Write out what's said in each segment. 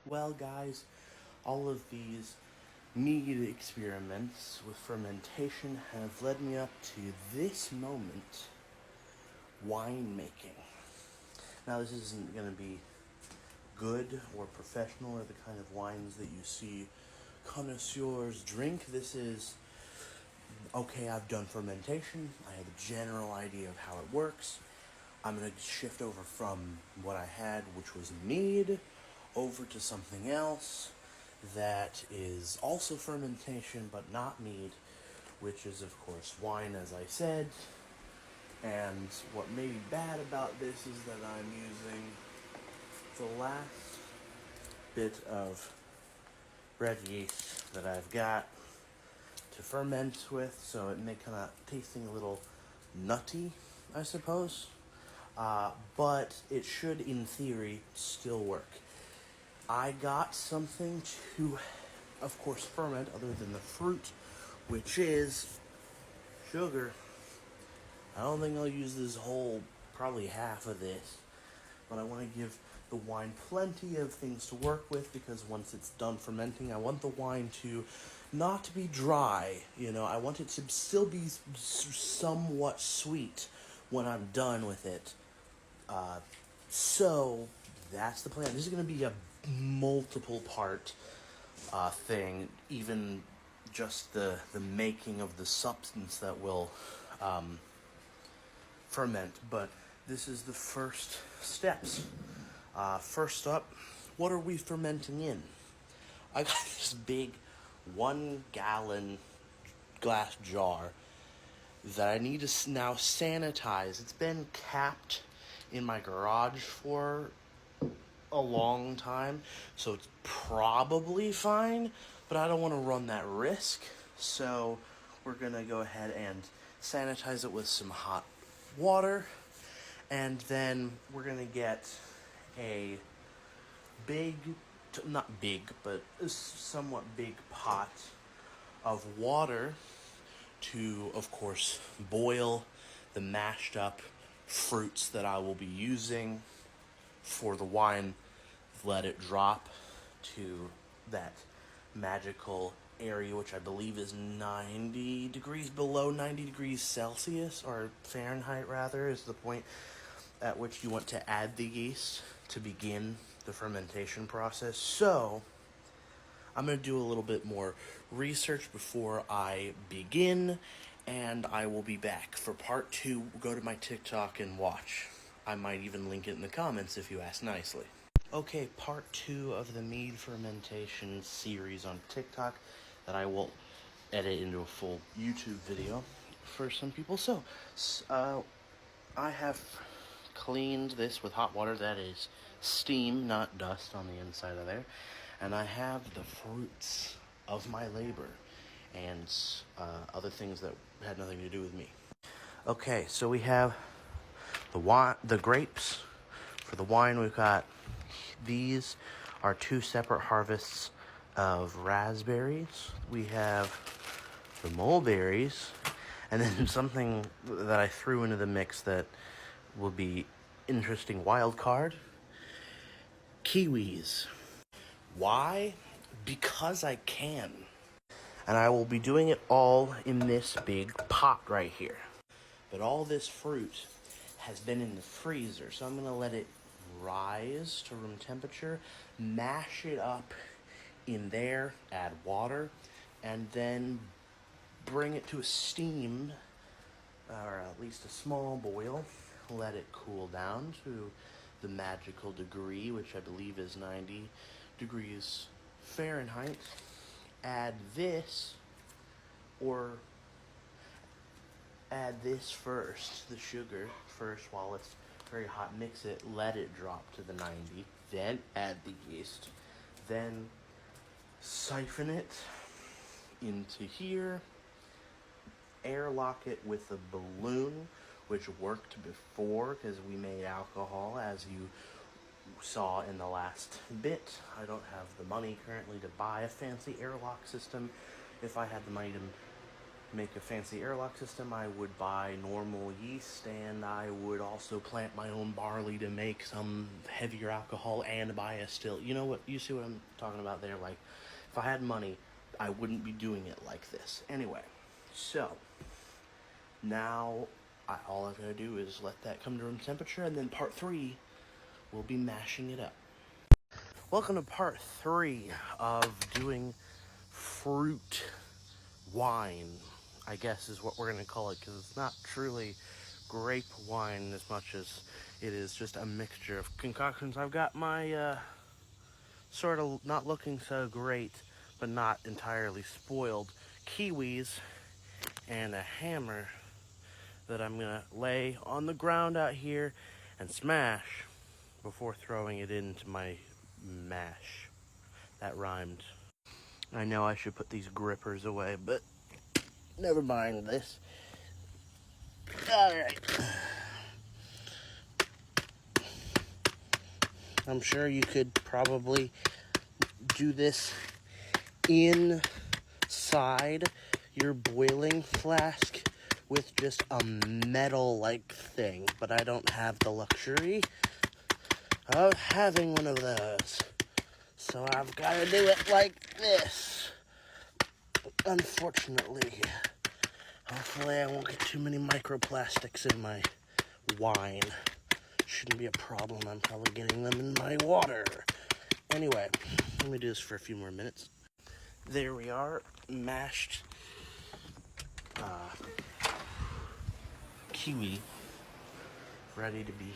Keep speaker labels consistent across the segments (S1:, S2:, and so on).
S1: Well, guys, all of these mead experiments with fermentation have led me up to this moment, wine making. Now, this isn't going to be good or professional or the kind of wines that you see connoisseurs drink. This is, okay, I've done fermentation, I have a general idea of how it works. I'm going to shift over from what I had, which was mead, over to something else that is also fermentation but not mead, which is, of course, wine, as I said. And what may be bad about this is that I'm using the last bit of bread yeast that I've got to ferment with, so it may come out tasting a little nutty, I suppose. But it should, in theory, still work. I got something to, of course, ferment other than the fruit, which is sugar. I don't think I'll use this whole, probably half of this, but I want to give the wine plenty of things to work with, because once it's done fermenting, I want the wine to not be dry. I want it to still be somewhat sweet when I'm done with it. So that's the plan. This is going to be a multiple part thing, even just the making of the substance that will ferment. But this is the first steps. First up, what are we fermenting in? I got this big 1-gallon glass jar that I need to now sanitize. It's been capped in my garage for a long time, so it's probably fine, but I don't want to run that risk, so we're gonna go ahead and sanitize it with some hot water, and then we're gonna get a big, not big, but a somewhat big pot of water to, of course, boil the mashed up fruits that I will be using for the wine. Let it drop to that magical area, which I believe is 90 degrees, below 90 degrees Celsius, or Fahrenheit rather, is the point at which you want to add the yeast to begin the fermentation process. So I'm going to do a little bit more research before I begin, and I will be back for part 2. Go to my TikTok and watch. I might even link it in the comments if you ask nicely. Okay, part 2 of the mead fermentation series on TikTok that I will edit into a full YouTube video for some people. So, I have cleaned this with hot water. That is steam, not dust on the inside of there. And I have the fruits of my labor and other things that had nothing to do with me. Okay, so we have the grapes. For the wine, we've got these are 2 separate harvests of raspberries. We have the mulberries, and then something that I threw into the mix that will be interesting wild card, kiwis. Why? Because I can. And I will be doing it all in this big pot right here. But all this fruit has been in the freezer, so I'm going to let it rise to room temperature, mash it up in there, add water, and then bring it to a steam, or at least a small boil. Let it cool down to the magical degree, which I believe is 90 degrees Fahrenheit. Add this first, the sugar first, while it's very hot. Mix it, let it drop to the 90, then add the yeast, then siphon it into here, airlock it with a balloon, which worked before because we made alcohol, as you saw in the last bit. I don't have the money currently to buy a fancy airlock system. If I had the money to make a fancy airlock system, I would buy normal yeast, and I would also plant my own barley to make some heavier alcohol and buy a still. You know what? You see what I'm talking about there? Like, if I had money, I wouldn't be doing it like this. Anyway, so now all I'm going to do is let that come to room temperature, and then part 3, we'll be mashing it up. Welcome to part 3 of doing fruit wine, I guess is what we're going to call it, because it's not truly grape wine as much as it is just a mixture of concoctions. I've got my sort of not looking so great, but not entirely spoiled kiwis and a hammer that I'm going to lay on the ground out here and smash before throwing it into my mash. That rhymed. I know I should put these grippers away, but never mind this. Alright. I'm sure you could probably do this inside your boiling flask with just a metal-like thing, but I don't have the luxury of having one of those. So I've got to do it like this. Unfortunately. Hopefully I won't get too many microplastics in my wine. Shouldn't be a problem. I'm probably getting them in my water. Anyway, let me do this for a few more minutes. There we are, mashed kiwi, ready to be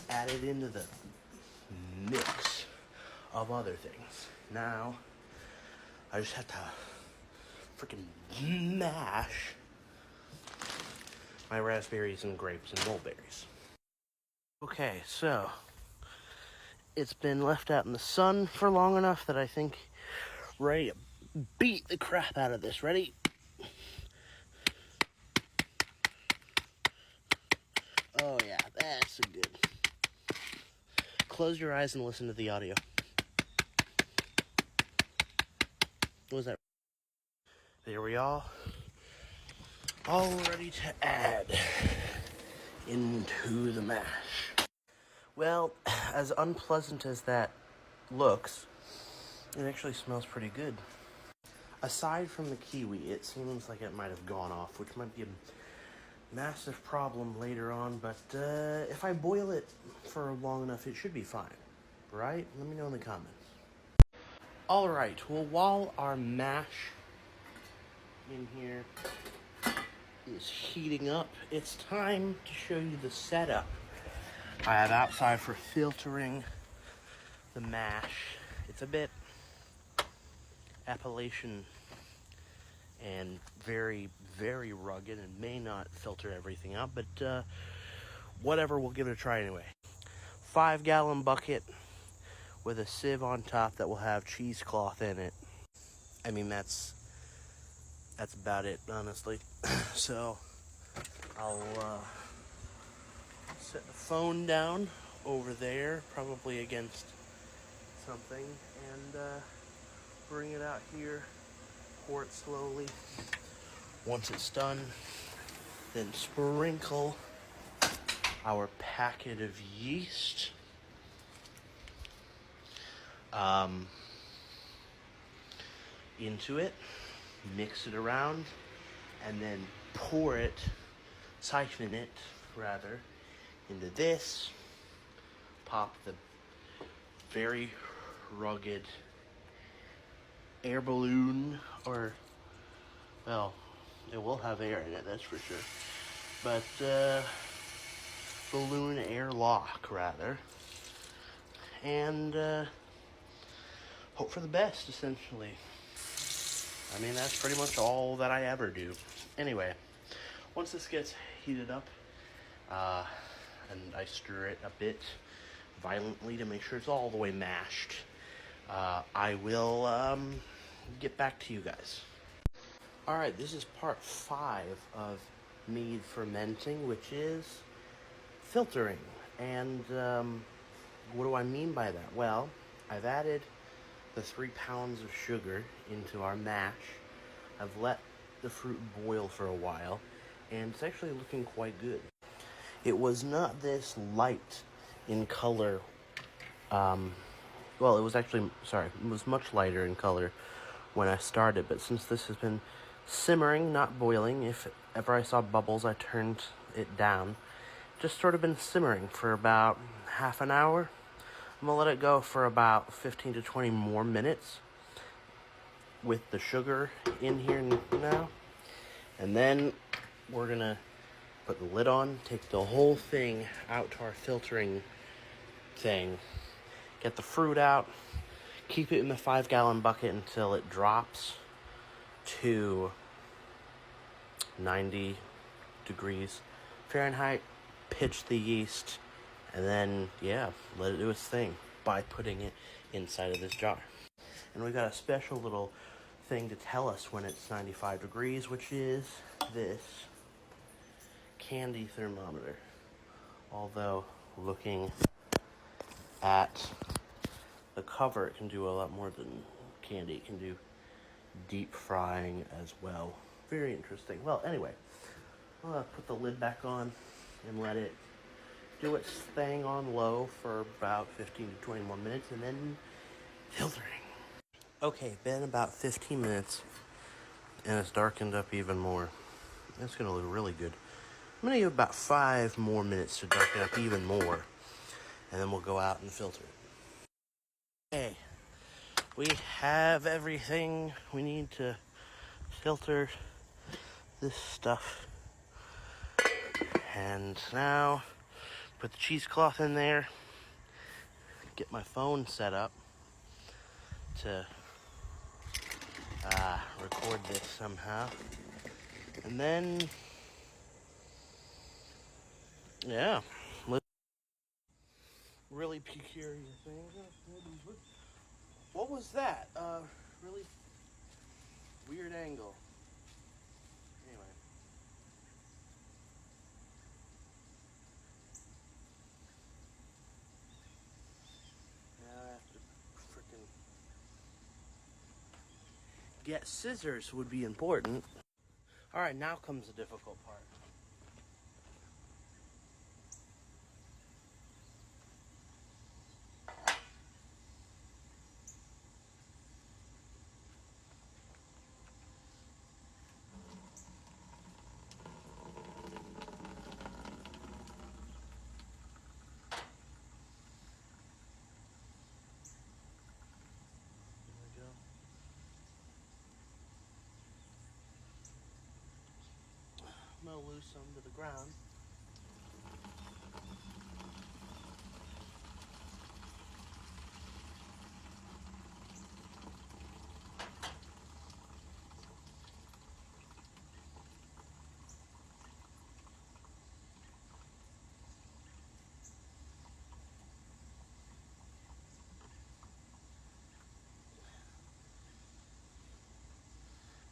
S1: added into the mix of other things. Now, I just have to freaking mash my raspberries and grapes and mulberries. Okay, so it's been left out in the sun for long enough that I think ready to beat the crap out of this. Ready? Oh yeah, that's good. Close your eyes and listen to the audio. What was that? There we are. All ready to add into the mash. Well, as unpleasant as that looks, it actually smells pretty good. Aside from the kiwi, it seems like it might have gone off, which might be a massive problem later on, but if I boil it for long enough, it should be fine, right? Let me know in the comments. Alright, well, while our mash in here is heating up, it's time to show you the setup I have outside for filtering the mash. It's a bit Appalachian and very, very rugged and may not filter everything out, but whatever, we'll give it a try anyway. 5-gallon bucket with a sieve on top that will have cheesecloth in it. I mean, that's about it, honestly. So I'll set the phone down over there, probably against something, and bring it out here, pour it slowly. Once it's done, then sprinkle our packet of yeast into it, mix it around, and then siphon it rather, into this, pop the very rugged air balloon, or, well, it will have air in it, that's for sure, but balloon airlock rather, and hope for the best, essentially. I mean, that's pretty much all that I ever do. Anyway, once this gets heated up, and I stir it a bit violently to make sure it's all the way mashed, I will get back to you guys. Alright, this is part 5 of mead fermenting, which is filtering. And what do I mean by that? Well, I've added the 3 pounds of sugar into our mash. I've let the fruit boil for a while, and it's actually looking quite good. It was not this light in color. Well, it was actually, sorry, it was much lighter in color when I started, but since this has been simmering, not boiling, if ever I saw bubbles, I turned it down. Just sort of been simmering for about half an hour. I'm gonna let it go for about 15 to 20 more minutes with the sugar in here now. And then we're gonna put the lid on, take the whole thing out to our filtering thing, get the fruit out, keep it in the 5-gallon bucket until it drops to 90 degrees Fahrenheit, pitch the yeast, and then, yeah, let it do its thing by putting it inside of this jar. And we got a special little thing to tell us when it's 95 degrees, which is this candy thermometer. Although, looking at the cover, it can do a lot more than candy. It can do deep frying as well. Very interesting. Well, anyway, I'll put the lid back on and let it do its thing on low for about 15 to 20 more minutes, and then filtering. Okay, been about 15 minutes, and it's darkened up even more. It's gonna look really good. I'm gonna give about 5 more minutes to darken up even more, and then we'll go out and filter it. Okay, we have everything we need to filter this stuff. And now, put the cheesecloth in there, get my phone set up to record this somehow. And then, yeah, really peculiar thing. What was that? Really weird angle. Anyway. Now I have to frickin' get scissors would be important. Alright, now comes the difficult part. There we go. I'm gonna lose some to the ground.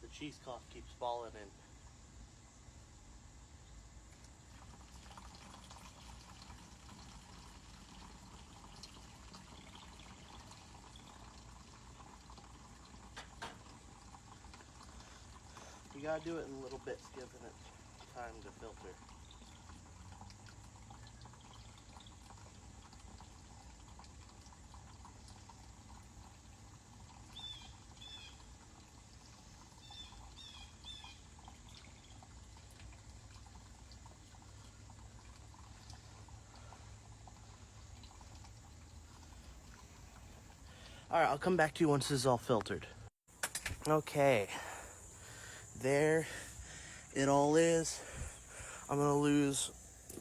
S1: The cheesecloth keeps falling in. You gotta do it in little bits, giving it time to filter. Alright, I'll come back to you once this is all filtered. Okay, there it all is. I'm gonna lose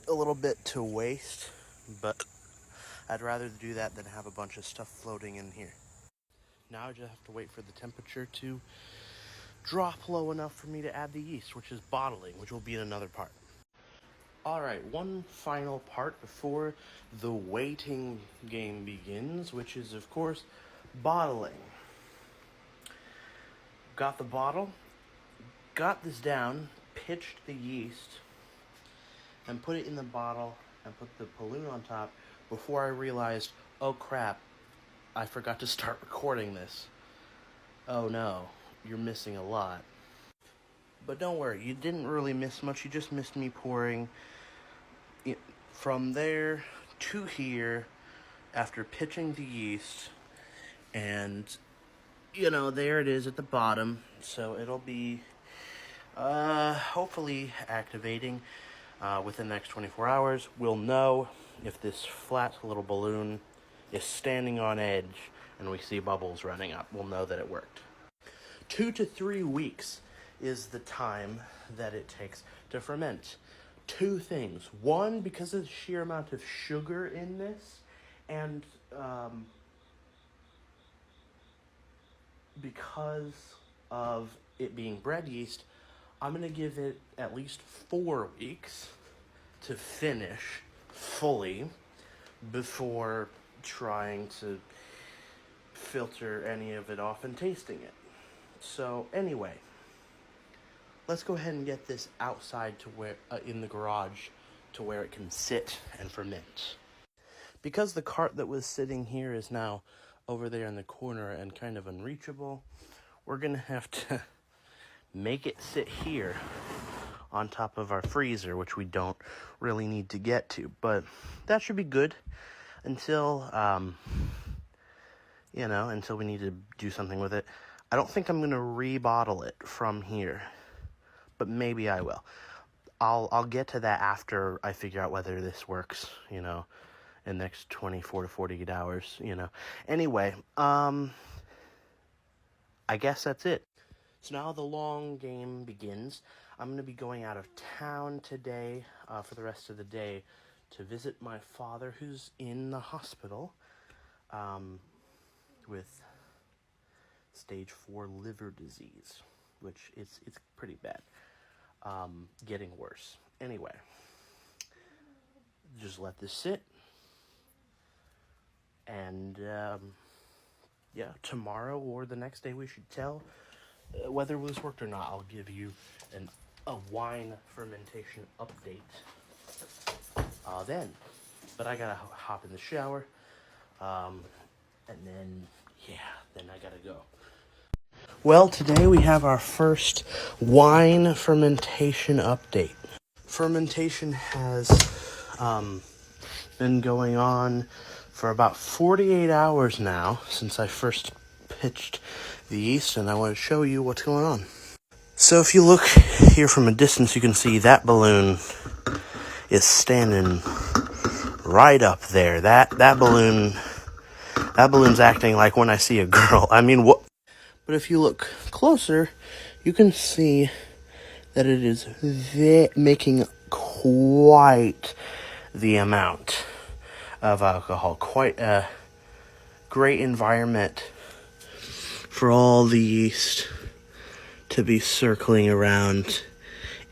S1: a little bit to waste, but I'd rather do that than have a bunch of stuff floating in here. Now I just have to wait for the temperature to drop low enough for me to add the yeast, which is bottling, which will be in another part. Alright, one final part before the waiting game begins, which is, of course, bottling. Got the bottle, got this down, pitched the yeast, and put it in the bottle, and put the balloon on top before I realized, oh crap, I forgot to start recording this. Oh no, you're missing a lot. But don't worry, you didn't really miss much. You just missed me pouring it from there to here after pitching the yeast. And, you know, there it is at the bottom. So it'll be hopefully activating within the next 24 hours. We'll know if this flat little balloon is standing on edge and we see bubbles running up. We'll know that it worked. 2 to 3 weeks is the time that it takes to ferment. Two things. One, because of the sheer amount of sugar in this, and because of it being bread yeast, I'm going to give it at least 4 weeks to finish fully before trying to filter any of it off and tasting it. So anyway, let's go ahead and get this outside to where in the garage to where it can sit and ferment. Because the cart that was sitting here is now over there in the corner and kind of unreachable, we're gonna have to make it sit here on top of our freezer, which we don't really need to get to, but that should be good until until we need to do something with it. I don't think I'm gonna rebottle it from here, but maybe I will. I'll get to that after I figure out whether this works, in the next 24 to 48 hours, Anyway, I guess that's it. So now the long game begins. I'm going to be going out of town today for the rest of the day to visit my father, who's in the hospital with stage 4 liver disease, which it's pretty bad. Getting worse. Anyway, just let this sit. And, tomorrow or the next day we should tell whether this worked or not. I'll give you a wine fermentation update then. But I gotta hop in the shower, and then I gotta go. Well, today we have our first wine fermentation update. Fermentation has been going on for about 48 hours now since I first pitched the yeast, and I want to show you what's going on. So if you look here from a distance, you can see that balloon is standing right up there. That balloon's acting like when I see a girl. I mean, what? But if you look closer, you can see that it is making quite the amount of alcohol. Quite a great environment for all the yeast to be circling around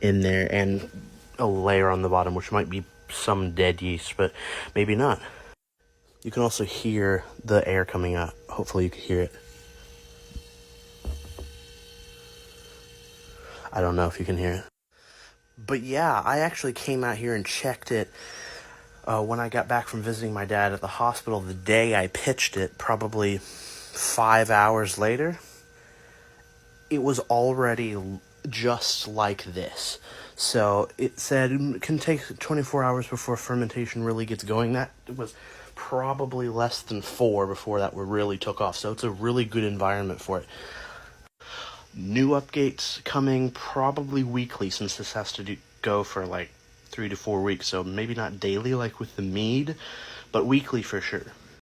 S1: in there, and a layer on the bottom, which might be some dead yeast, but maybe not. You can also hear the air coming out. Hopefully you can hear it. I don't know if you can hear it. But yeah, I actually came out here and checked it when I got back from visiting my dad at the hospital the day I pitched it, probably 5 hours later. It was already just like this. So it said it can take 24 hours before fermentation really gets going. That was probably less than 4 before that really took off. So it's a really good environment for it. New updates coming probably weekly, since this has to go for like 3 to 4 weeks. So maybe not daily like with the mead, but weekly for sure.